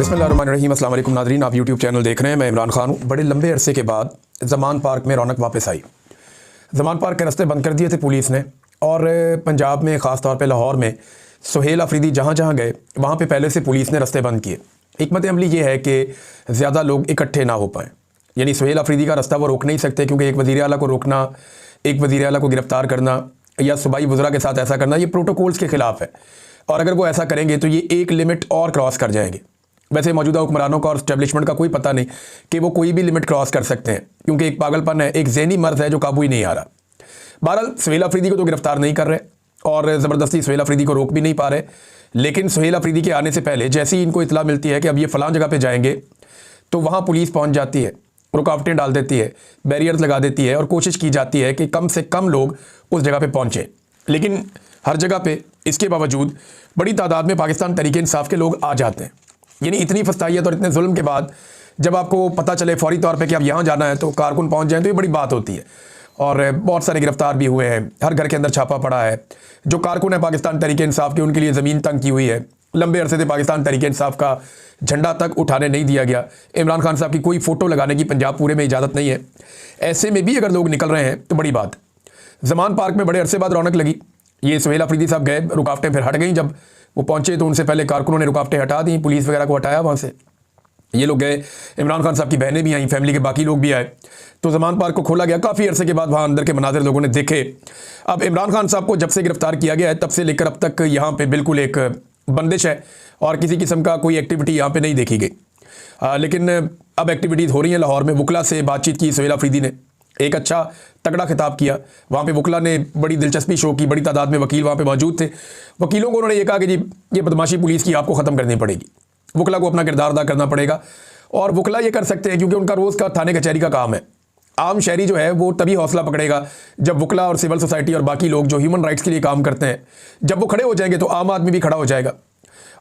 बिस्मिल्लाहिर्रहमानिर्रहीम। अस्सलाम वालेकुम नाज़रीन, आप यूट्यूब चैनल देख रहे हैं। मैं इमरान खान हूँ। बड़े लंबे अरसे के बाद ज़मान पार्क में रौनक वापस आई। ज़मान पार्क के रास्ते बंद कर दिए थे पुलिस ने, और पंजाब में ख़ास तौर पे लाहौर में सुहेल अफरीदी जहाँ जहाँ गए वहाँ पे पहले से पुलिस ने रास्ते बंद किए। हिकमत अमली ये है कि ज़्यादा लोग इकट्ठे ना हो पाएँ, यानी सुहेल अफरीदी का रास्ता वो रोक नहीं सकते, क्योंकि एक वज़ीर आला को रोकना, एक वज़ीर आला को गिरफ़्तार करना या सूबाई वज़रा के साथ ऐसा करना, ये प्रोटोकॉल्स के ख़िलाफ़ है। और अगर वो ऐसा करेंगे तो ये एक लिमिट और क्रॉस कर जाएंगे। वैसे मौजूदा हुक्मरानों का और स्टैब्लिशमेंट का कोई पता नहीं कि वो कोई भी लिमिट क्रॉस कर सकते हैं, क्योंकि एक पागलपन है, एक ज़हनी मर्ज़ है जो काबू ही नहीं आ रहा। बहरहाल सुहेल अफरीदी को तो गिरफ़्तार नहीं कर रहे और ज़बरदस्ती सुहेल अफरीदी को रोक भी नहीं पा रहे, लेकिन सुहेल अफरीदी के आने से पहले जैसे ही इनको इतला मिलती है कि अब ये फ़लाँ जगह पर जाएंगे, तो वहाँ पुलिस पहुँच जाती है, रुकावटें डाल देती है, बैरियर्स लगा देती है और कोशिश की जाती है कि कम से कम लोग उस जगह पर पहुँचें। लेकिन हर जगह पे इसके बावजूद बड़ी तादाद में पाकिस्तान तहरीक इंसाफ के लोग आ जाते हैं। यानी इतनी फस्तायत और इतने जुल्म के बाद जब आपको पता चले फौरी तौर पे कि अब यहाँ जाना है तो कारकुन पहुँच जाएँ, तो ये बड़ी बात होती है। और बहुत सारे गिरफ्तार भी हुए हैं, हर घर के अंदर छापा पड़ा है। जो कारकुन है पाकिस्तान तहरीक इंसाफ के, उनके लिए ज़मीन तंग की हुई है। लंबे अरसे से पाकिस्तान तहरीक इंसाफ का झंडा तक उठाने नहीं दिया गया। इमरान खान साहब की कोई फ़ोटो लगाने की पंजाब पूरे में इजाज़त नहीं है। ऐसे में भी अगर लोग निकल रहे हैं तो बड़ी बात। ज़मान पार्क में बड़े अरसे बाद रौनक लगी। ये सुहेल अफरीदी साहब गए, रुकावटें फिर हट गई। जब वो पहुंचे तो उनसे पहले कारकुनों ने रुकावटें हटा दी, पुलिस वगैरह को हटाया वहाँ से। ये लोग गए, इमरान खान साहब की बहनें भी आई, फैमिली के बाकी लोग भी आए, तो ज़मान पार्क को खोला गया। काफ़ी अरसे के बाद वहाँ अंदर के मनाज़िर लोगों ने देखे। अब इमरान खान साहब को जब से गिरफ़्तार किया गया है तब से लेकर अब तक यहाँ पर बिल्कुल एक बंदिश है और किसी किस्म का कोई एक्टिविटी यहाँ पर नहीं देखी गई। लेकिन अब एक्टिविटीज़ हो रही हैं। लाहौर में वकला से बातचीत की सुहेल अफरीदी ने, एक अच्छा तगड़ा खिताब किया। वहाँ पे वकला ने बड़ी दिलचस्पी शो की, बड़ी तादाद में वकील वहाँ पे मौजूद थे। वकीलों को उन्होंने ये कहा कि जी ये बदमाशी पुलिस की आपको ख़त्म करनी पड़ेगी, वकला को अपना किरदार अदा करना पड़ेगा। और वकला ये कर सकते हैं क्योंकि उनका रोज़ का थाने कचहरी का काम है। आम शहरी जो है वो तभी हौसला पकड़ेगा जब वकला और सिविल सोसाइटी और बाकी लोग जो ह्यूमन राइट्स के लिए काम करते हैं, जब वो खड़े हो जाएंगे तो आम आदमी भी खड़ा हो जाएगा।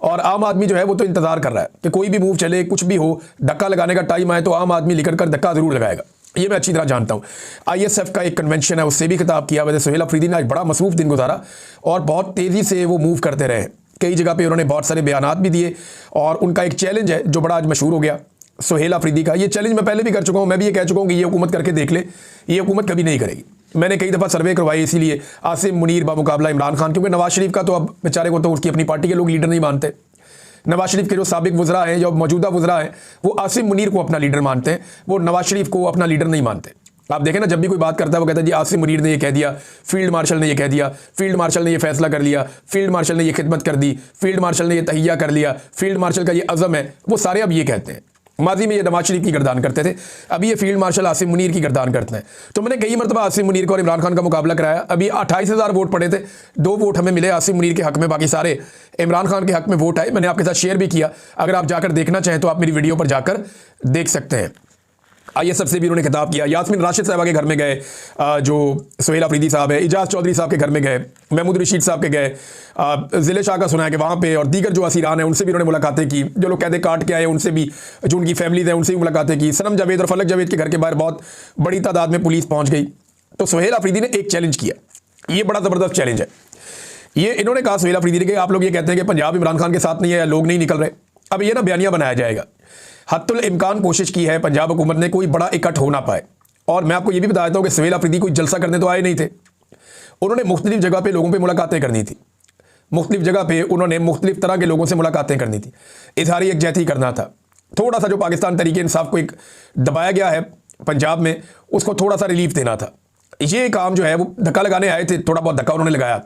और आम आदमी जो है वो तो इंतज़ार कर रहा है कि कोई भी मूव चले, कुछ भी हो, धक्का लगाने का टाइम आए तो आम आदमी निकल कर धक्का ज़रूर लगाएगा। ये मैं अच्छी तरह जानता हूँ। ISF का एक कन्वेंशन है, उससे भी खिताब किया। वैसे सुहेल अफरीदी ने आज बड़ा मसरूफ़ दिन गुजारा और बहुत तेज़ी से वो मूव करते रहे। कई जगह पे उन्होंने बहुत सारे बयानात भी दिए और उनका एक चैलेंज है जो बड़ा आज मशहूर हो गया सुहेल अफरीदी का। ये चैलेंज मैं पहले भी कर चुका हूँ, मैं भी ये कह चुका हूँ कि ये हुकूमत करके देख ले, ये हुकूमत कभी नहीं करेगी। मैंने कई दफ़ा सर्वे करवाई इसीलिए आसिम मुनीर बामुकाबला इमरान खान, क्योंकि नवाज शरीफ का तो अब बेचारे को तो उसकी अपनी पार्टी के लोग लीडर नहीं मानते। नवाज शरीफ के जो साबिक वज़रा हैं, जो मौजूदा वज़रा हैं, वो आसिम मुनीर को अपना लीडर मानते हैं, वो नवाज शरीफ को अपना लीडर नहीं मानते। आप देखें ना, जब भी कोई बात करता है वो कहता है जी आसिम मुनीर ने ये कह दिया, फील्ड मार्शल ने ये कह दिया, फील्ड मार्शल ने ये फैसला कर लिया, फील्ड मार्शल ने ये खिदमत कर दी, फील्ड मार्शल ने ये तहिया कर लिया, फील्ड मार्शल का ये अज़म है। वो सारे अब ये कहते हैं। माजी में ये नवाज शरीफ की गर्दान करते थे, अभी ये फील्ड मार्शल आसिम मुनीर की गर्दान करते हैं। तो मैंने कई मरतबा आसिम मुनीर को और इमरान खान का मुकाबला कराया। अभी 28,000 वोट पड़े थे, 2 वोट हमें मिले आसिम मुनीर के हक में, बाकी सारे इमरान खान के हक में वोट आए। मैंने आपके साथ शेयर भी किया, अगर आप जाकर देखना चाहें तो आप मेरी वीडियो पर जाकर देख सकते हैं। ISF से भी उन्होंने खिताब किया। यास्मीन राशिद साहबा के घर में गए, जो सुहेल अफरीदी साहब है, इजाज़ चौधरी साहब के घर में गए, महमूद रशीद साहब के गए, ज़िले शाह का सुना है कि वहाँ पे, और दीगर जो असीरान हैं उनसे भी उन्होंने मुलाकातें की। जो लोग कैदे काट के आए उनसे भी, जो उनकी फैमिलीज़ हैं उनसे भी मुलाकातें की। सनम जावेद और फलक जावेद के घर के बाहर बहुत बड़ी तादाद में पुलिस पहुँच गई। तो सुहेल अफरीदी ने एक चैलेंज किया, ये बड़ा ज़बरदस्त चैलेंज है। ये इन्होंने कहा सुहेल अफरीदी ने कि आप लोग ये कहते हैं कि पंजाब इमरान खान के साथ नहीं है या लोग नहीं निकल रहे, अब ये ना बयानिया बनाया जाएगा। हत्तुल इम्कान कोशिश की है पंजाब हुकूमत ने कोई बड़ा इकट्ठ हो ना पाए। और मैं आपको ये भी बता देता हूँ कि सुहेल अफरीदी कोई जलसा करने तो आए नहीं थे, उन्होंने मुख्तलिफ जगह पे लोगों पे मुलाकातें करनी थी, मुख्तलिफ जगह पे उन्होंने मुख्तलिफ तरह के लोगों से मुलाकातें करनी थी, इजहार यकजहती करना था। थोड़ा सा जो पाकिस्तान तहरीक इंसाफ को एक दबाया गया है पंजाब में, उसको थोड़ा सा रिलीफ देना था। ये काम जो है वो धक्का लगाने आए थे, थोड़ा बहुत धक्का उन्होंने लगाया,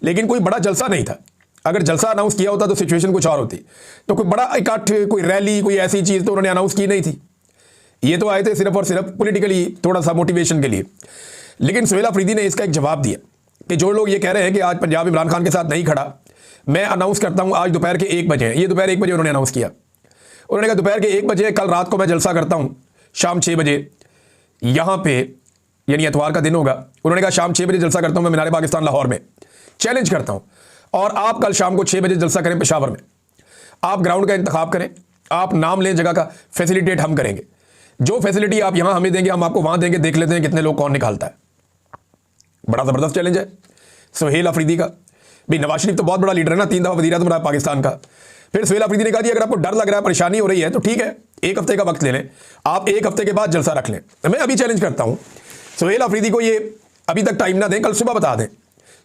लेकिन कोई बड़ा जलसा नहीं था। अगर जलसा अनाउंस किया होता तो सिचुएशन कुछ और होती। तो कोई बड़ा इकट्ठ, कोई रैली, कोई ऐसी चीज़ तो उन्होंने अनाउंस की नहीं थी। ये तो आए थे सिर्फ और सिर्फ पॉलिटिकली थोड़ा सा मोटिवेशन के लिए। लेकिन सुहेल अफरीदी ने इसका एक जवाब दिया कि जो लोग ये कह रहे हैं कि आज पंजाब इमरान खान के साथ नहीं खड़ा, मैं अनाउंस करता हूँ आज दोपहर के 1 बजे। ये दोपहर 1 बजे उन्होंने अनाउंस किया। उन्होंने कहा दोपहर के 1 बजे कल रात को मैं जलसा करता हूँ, शाम 6 बजे यहाँ पे, यानी इतवार का दिन होगा। उन्होंने कहा शाम 6 बजे जलसा करता हूँ मैं मीनार पाकिस्तान लाहौर में, चैलेंज करता हूँ, और आप कल शाम को 6 बजे जलसा करें पेशावर में। आप ग्राउंड का इंतखाब करें, आप नाम लें जगह का, फैसिलिटेट हम करेंगे। जो फैसिलिटी आप यहाँ हमें देंगे हम आपको वहाँ देंगे, देख लेते हैं कितने लोग कौन निकालता है। बड़ा ज़बरदस्त चैलेंज है सुहेल अफरीदी का। भाई नवाज शरीफ तो बहुत बड़ा लीडर है ना, 3 दफ़ा वज़ीर आज़म रहा पाकिस्तान का। फिर सुहेल अफरीदी ने कहा जी अगर आपको डर लग रहा है, परेशानी हो रही है तो ठीक है, 1 हफ्ते का वक्त ले लें, आप 1 हफ्ते के बाद जलसा रख लें। मैं अभी चैलेंज करता हूं सुहेल अफरीदी को, ये अभी तक टाइम ना दें, कल सुबह बता दें,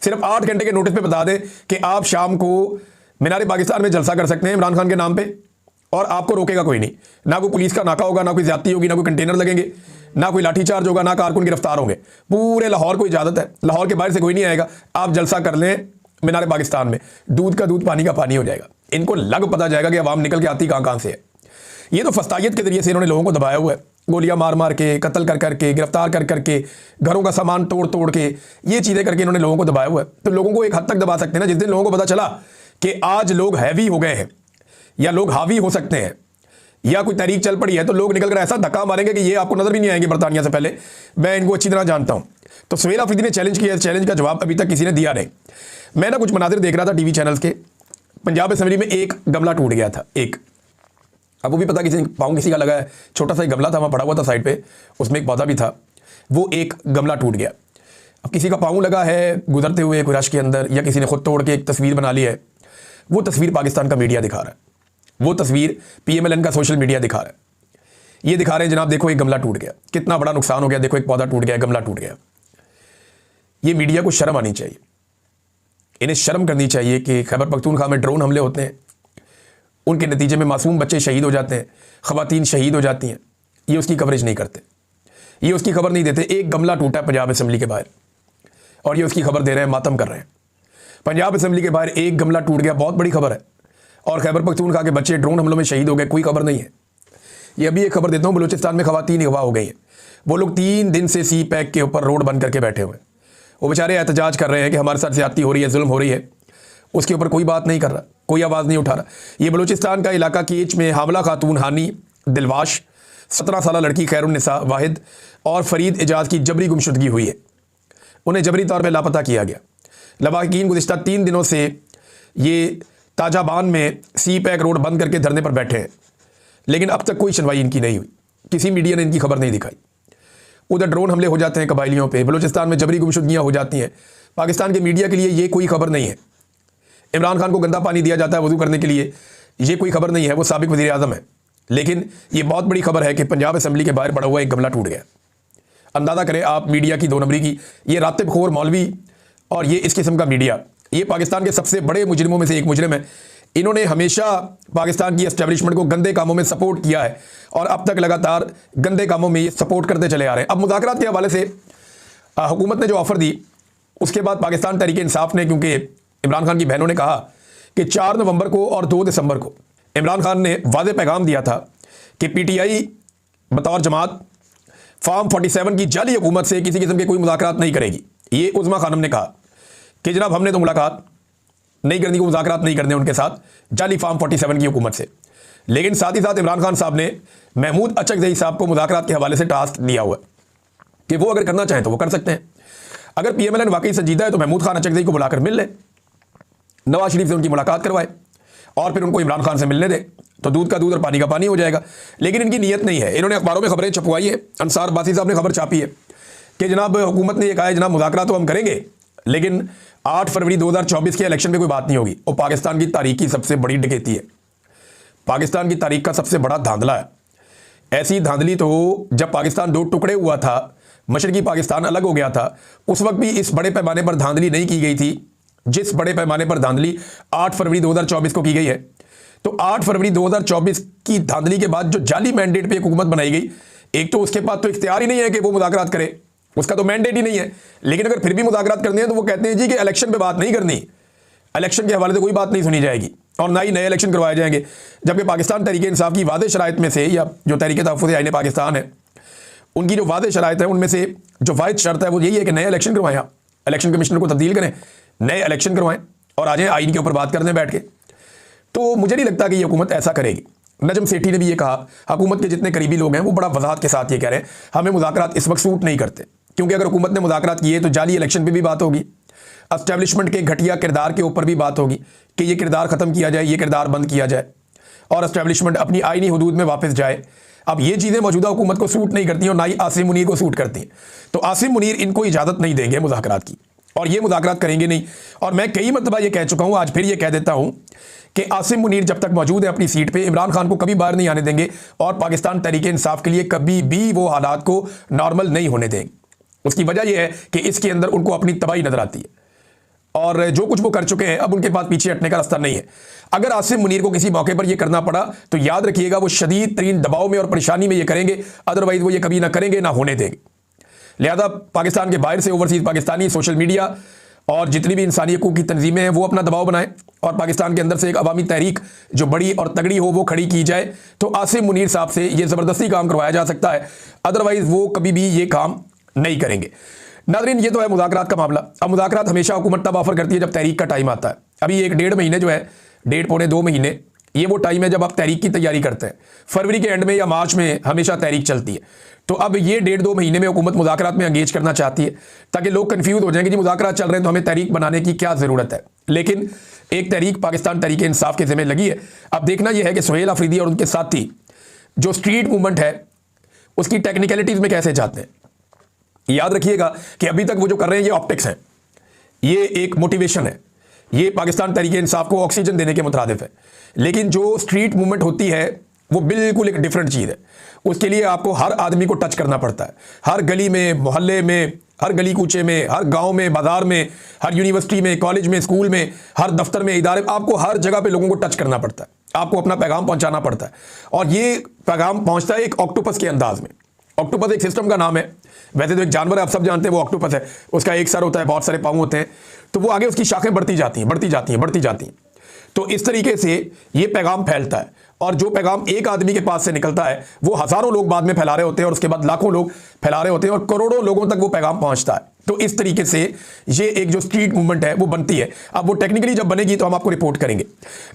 सिर्फ 8 घंटे के नोटिस पे बता दें कि आप शाम को मीनार पाकिस्तान में जलसा कर सकते हैं इमरान खान के नाम पे, और आपको रोकेगा कोई नहीं। ना कोई पुलिस का नाका होगा, ना कोई ज्यादती होगी, ना कोई कंटेनर लगेंगे, ना कोई लाठीचार्ज होगा, ना कारकुन गिरफ्तार होंगे। पूरे लाहौर को इजाजत है, लाहौर के बाहर से कोई नहीं आएगा, आप जलसा कर लें मीनार पाकिस्तान में, दूध का दूध पानी का पानी हो जाएगा। इनको लग पता जाएगा कि अवाम निकल के आती कहां से है। ये तो फस्तायत के जरिए से इन्होंने लोगों को दबाया हुआ है, गोलियां मार मार के, कत्ल कर करके, गिरफ्तार कर करके, घरों का सामान तोड़ तोड़ के, ये चीजें करके इन्होंने लोगों को दबाया हुआ है। तो लोगों को एक हद तक दबा सकते हैं ना, जिस दिन लोगों को पता चला कि आज लोग हैवी हो गए हैं या लोग हावी हो सकते हैं या कोई तहरीक चल पड़ी है, तो लोग निकल कर ऐसा धक्का मारेंगे कि ये आपको नजर भी नहीं आएंगे बरतानिया से पहले। मैं इनको अच्छी तरह जानता हूं। तो सुहेल अफरीदी ने चैलेंज किया, चैलेंज का जवाब अभी तक किसी ने दिया नहीं। मैं ना कुछ मनाजिर देख रहा था टीवी चैनल्स के, पंजाब असेंबली में एक गमला टूट गया था, एक, अब वो भी पता किसी पाँव किसी का लगा है, छोटा सा एक गमला था, वहाँ पड़ा हुआ था साइड पे, उसमें एक पौधा भी था, वो एक गमला टूट गया। अब किसी का पाँव लगा है गुजरते हुए कोई रश के अंदर, या किसी ने खुद तोड़ के एक तस्वीर बना ली है, वो तस्वीर पाकिस्तान का मीडिया दिखा रहा है, वो तस्वीर PMLN का सोशल मीडिया दिखा रहा है। ये दिखा रहे हैं जनाब देखो एक गमला टूट गया, कितना बड़ा नुकसान हो गया, देखो एक पौधा टूट गया, गमला टूट गया। ये मीडिया को शर्म आनी चाहिए, इन्हें शर्म करनी चाहिए कि खैबर पख्तूनख्वा में ड्रोन हमले होते हैं, उनके नतीजे में मासूम बच्चे शहीद हो जाते हैं, ख़वातीन शहीद हो जाती हैं, ये उसकी कवरेज नहीं करते, ये उसकी खबर नहीं देते। एक गमला टूटा है पंजाब असेंबली के बाहर और ये उसकी खबर दे रहे हैं, मातम कर रहे हैं। पंजाब असेंबली के बाहर एक गमला टूट गया, बहुत बड़ी खबर है, और खैबर पख्तूनख्वा के बच्चे ड्रोन हमलों में शहीद हो गए, कोई खबर नहीं है। ये अभी एक खबर देता हूँ, बलूचिस्तान में ख़वातीन अगवा हो गई हैं, वो लोग 3 दिन से CPEC के ऊपर रोड बंद करके बैठे हुए हैं, वो बेचारे एहतजाज कर रहे हैं कि हमारे साथ ज़्यादती हो रही है, जुल्म हो रही है, उसके ऊपर कोई बात नहीं कर रहा, कोई आवाज़ नहीं उठा रहा। ये बलूचिस्तान का इलाका कीच में हामला खातून हानी दिलवाश, 17 साल लड़की खैरुन्निसा वाहिद और फरीद एजाज की जबरी गुमशुदगी हुई है, उन्हें जबरी तौर पर लापता किया गया। लवाहिकीन गुज़िश्ता 3 दिनों से ये ताजाबान में CPEC रोड बंद करके धरने पर बैठे हैं, लेकिन अब तक कोई सुनवाई इनकी नहीं हुई, किसी मीडिया ने इनकी खबर नहीं दिखाई। उधर ड्रोन हमले हो जाते हैं कबाइलियों पे, बलूचिस्तान में जबरी गुमशुदगियाँ हो जाती हैं, पाकिस्तान के मीडिया के लिए ये कोई खबर नहीं है। इमरान खान को गंदा पानी दिया जाता है वजू करने के लिए, ये कोई खबर नहीं है, वो साबिक वज़ीर आज़म है। लेकिन ये बहुत बड़ी खबर है कि पंजाब असेंबली के बाहर पड़ा हुआ एक गमला टूट गया। अंदाज़ा करें आप मीडिया की 2 नंबरी की, ये रातिबखोर मौलवी और ये इस किस्म का मीडिया, ये पाकिस्तान के सबसे बड़े मुजरिमों में से एक मुजरिम है। इन्होंने हमेशा पाकिस्तान की एस्टेब्लिशमेंट को गंदे कामों में सपोर्ट किया है और अब तक लगातार गंदे कामों में ये सपोर्ट करते चले आ रहे हैं। अब मुज़ाकरात के हवाले से हुकूमत ने जो ऑफ़र दी, उसके बाद पाकिस्तान तहरीक इंसाफ ने, क्योंकि इमरान खान की बहनों ने कहा कि 4 नवंबर को और 2 दिसंबर को इमरान खान ने वाज़ेह पैगाम दिया था कि PTI बतौर जमात फॉर्म 47 की जाली हुकूमत से किसी किस्म के कोई मुज़ाकरात नहीं करेगी। ये उज़्मा खानम ने कहा कि जनाब हमने तो मुलाकात नहीं करनी, को मुज़ाकरात नहीं करने उनके साथ जाली फॉर्म 47 की हुकूमत से। लेकिन साथ ही साथ इमरान खान साहब ने महमूद अचकज़ई साहब को मुज़ाकरात के हवाले से टास्क दिया हुआ कि वो अगर करना चाहें तो वो कर सकते हैं। अगर PMLN वाकई संजीदा है तो महमूद खान अचकज़ई को बुलाकर मिल ले, नवाज शरीफ से उनकी मुलाकात करवाए और फिर उनको इमरान खान से मिलने दे, तो दूध का दूध और पानी का पानी हो जाएगा। लेकिन इनकी नीयत नहीं है। इन्होंने अखबारों में खबरें छपवाई है, अंसार बासी साहब ने खबर छापी है कि जनाब हुकूमत ने यह कहा है जनाब मुज़ाकरात तो हम करेंगे, लेकिन 8 फरवरी 2024 के इलेक्शन में कोई बात नहीं होगी। और पाकिस्तान की तारीख की सबसे बड़ी डकैती है, पाकिस्तान की तारीख का सबसे बड़ा धांधला है। ऐसी धांधली तो जब पाकिस्तान 2 टुकड़े हुआ था, मशरकी पाकिस्तान अलग हो गया था, उस वक्त भी इस बड़े पैमाने पर धांधली नहीं की गई थी जिस बड़े पैमाने पर धांधली 8 फरवरी 2024 को की गई है। तो 8 फरवरी 2024 की धांधली के बाद जो जाली मैंडेट पे एक हुकूमत बनाई गई, एक तो उसके पास तो इख्तियार ही नहीं है कि वो मुज़ाकरात करे, उसका तो मैंडेट ही नहीं है। लेकिन अगर फिर भी मुज़ाकरात करने हैं तो वो कहते हैं जी कि इलेक्शन पे बात नहीं करनी, इलेक्शन के हवाले से कोई बात नहीं सुनी जाएगी और ना ही नए इलेक्शन करवाए जाएंगे। जबकि पाकिस्तान तहरीक इंसाफ की वाज़ेह शराइत में से, या जो तहरीक तहफ़्फ़ुज़ आईन पाकिस्तान है उनकी जो वाज़ेह शराइत है उनमें से जो वाहिद शर्त है वो यही है कि नए इलेक्शन करवाएं, इलेक्शन कमिश्नर को तब्दील करें, नए इलेक्शन करवाएं और आ जाएं आईन के ऊपर बात करने बैठ के। तो मुझे नहीं लगता कि ये हुकूमत ऐसा करेगी। नजम सेठी ने भी ये कहा, हुकूमत के जितने करीबी लोग हैं वो बड़ा वजाहत के साथ ये कह रहे हैं हमें मुज़ाकरात इस वक्त सूट नहीं करते, क्योंकि अगर हुकूमत ने मुज़ाकरात किए तो जाली इलेक्शन पर भी बात होगी, एस्टेब्लिशमेंट के घटिया किरदार के ऊपर भी बात होगी कि ये किरदार ख़त्म किया जाए, ये किरदार बंद किया जाए और एस्टेब्लिशमेंट अपनी आईनी हदूद में वापस जाए। अब ये चीज़ें मौजूदा हुकूमत को सूट नहीं करती और ना ही आसिम मुनीर को सूट करती हैं। तो आसिम मुनीर इनको इजाज़त नहीं देंगे मुज़ाकरात की और ये मुज़ाकरात करेंगे नहीं। और मैं कई मरतबा ये कह चुका हूँ, आज फिर ये कह देता हूँ कि आसिम मुनीर जब तक मौजूद है अपनी सीट पे, इमरान खान को कभी बाहर नहीं आने देंगे और पाकिस्तान तहरीक इंसाफ के लिए कभी भी वो हालात को नॉर्मल नहीं होने देंगे। उसकी वजह यह है कि इसके अंदर उनको अपनी तबाही नजर आती है और जो कुछ वो कर चुके हैं अब उनके पास पीछे हटने का रास्ता नहीं है। अगर आसिम मुनीर को किसी मौके पर यह करना पड़ा तो याद रखिएगा वो शदीद तरीन दबाव में और परेशानी में ये करेंगे, अदरवाइज वो ये कभी ना करेंगे ना होने देंगे। लिहाजा पाकिस्तान के बाहर से ओवरसीज पाकिस्तानी सोशल मीडिया और जितनी भी इंसानी हकूक़ की तंजीमें हैं वो अपना दबाव बनाएं और पाकिस्तान के अंदर से एक अवामी तहरीक जो बड़ी और तगड़ी हो वो खड़ी की जाए, तो आसिम मुनीर साहब से ये ज़बरदस्ती काम करवाया जा सकता है, अदरवाइज़ वो कभी भी ये काम नहीं करेंगे। नाज़रीन, ये तो है मुज़ाकरात का मामला। अब मुज़ाकरात हमेशा हुकूमत तब ऑफर करती है जब तहरीक का टाइम आता है। अभी 1-1.5 महीने जो है, 1.5-2 महीने, ये वो टाइम है जब आप तहरीक की तैयारी करते हैं। फरवरी के एंड में या मार्च में हमेशा तहरीक चलती है। तो अब ये 1.5-2 महीने में हुकूमत मुज़ाकरात में एंगेज करना चाहती है ताकि लोग कंफ्यूज हो जाएंगे कि मुज़ाकरात चल रहे हैं तो हमें तहरीक बनाने की क्या ज़रूरत है। लेकिन एक तहरीक पाकिस्तान तहरीक इंसाफ के ज़िम्मे लगी है। अब देखना यह है कि सुहेल अफरीदी और उनके साथी जो स्ट्रीट मूवमेंट है उसकी टेक्निकलिटीज़ में कैसे जाते हैं। याद रखिएगा कि अभी तक वो जो कर रहे हैं ये ऑप्टिक्स है, ये एक मोटिवेशन है, ये पाकिस्तान तहरीक इंसाफ को ऑक्सीजन देने के मुतरादिफ है। लेकिन जो स्ट्रीट मूवमेंट होती है वो बिल्कुल एक डिफरेंट चीज़ है। उसके लिए आपको हर आदमी को टच करना पड़ता है, हर गली में, मोहल्ले में, हर गली कूचे में, हर गांव में, बाजार में, हर यूनिवर्सिटी में, कॉलेज में, स्कूल में, हर दफ्तर में, इदारे में, आपको हर जगह पे लोगों को टच करना पड़ता है, आपको अपना पैगाम पहुंचाना पड़ता है। और ये पैगाम पहुंचता है एक ऑक्टोपस के अंदाज में। ऑक्टोपस एक सिस्टम का नाम है, वैसे तो एक जानवर है, आप सब जानते हैं वो ऑक्टोपस है। उसका एक सर होता है, बहुत सारे पाँव होते हैं, तो वो आगे उसकी शाखें बढ़ती जाती हैं, बढ़ती जाती हैं, बढ़ती जाती हैं। तो इस तरीके से ये पैगाम फैलता है और जो पैगाम एक आदमी के पास से निकलता है वो हज़ारों लोग बाद में फैला रहे होते हैं और उसके बाद लाखों लोग फैला रहे होते हैं और करोड़ों लोगों तक वो पैगाम पहुंचता है। तो इस तरीके से ये एक जो स्ट्रीट मूवमेंट है वो बनती है। अब वो टेक्निकली जब बनेगी तो हम आपको रिपोर्ट करेंगे।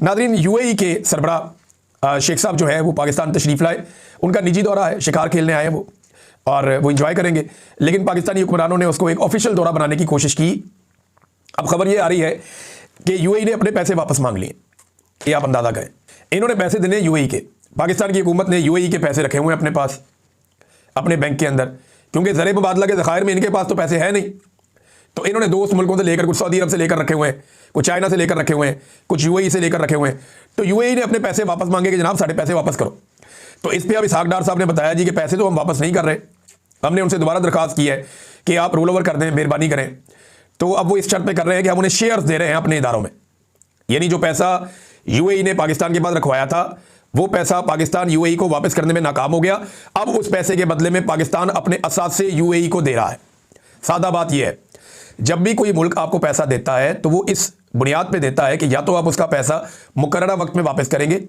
नाज़रीन, यूएई के सरबराह शेख साहब जो है वो पाकिस्तान तशरीफ़ लाए, उनका निजी दौरा है, शिकार खेलने आए हैं वो और वो इंजॉय करेंगे। लेकिन पाकिस्तानी हुक्मरानों ने उसको एक ऑफिशियल दौरा बनाने की कोशिश की। अब खबर ये आ रही है कि यूएई ने अपने पैसे वापस मांग लिए। ये आप अंदाज़ा करें, इन्होंने पैसे देने यूएई के, पाकिस्तान की हुकूमत ने यूएई के पैसे रखे हुए हैं अपने पास, अपने बैंक के अंदर, क्योंकि ज़र मुबादला के ज़खायर में इनके पास तो पैसे है नहीं। तो इन्होंने दोस्त मुल्कों से लेकर, कुछ सऊदी अरब से लेकर रखे हुए हैं, कुछ चाइना से लेकर रखे हुए हैं, कुछ यूएई से लेकर रखे हुए हैं। तो यूएई ने अपने पैसे वापस मांगे कि जनाब साढ़े पैसे वापस करो। तो इस पर अब इसहाक डार साहब ने बताया जी कि पैसे तो हम वापस नहीं कर रहे, हमने उनसे दोबारा दरख्वास्त की है कि आप रोल ओवर कर दें, मेहरबानी करें। तो अब वो इस शर्त पे कर रहे हैं कि हम उन्हें शेयर्स दे रहे हैं अपने इदारों में। यानी जो पैसा यूएई ने पाकिस्तान के पास रखवाया था वो पैसा पाकिस्तान यूएई को वापस करने में नाकाम हो गया। अब उस पैसे के बदले में पाकिस्तान अपने असासे यूएई को दे रहा है। सादा बात यह है, जब भी कोई मुल्क आपको पैसा देता है तो वो इस बुनियाद पे देता है कि या तो आप उसका पैसा मुकर्ररा वक्त में वापस करेंगे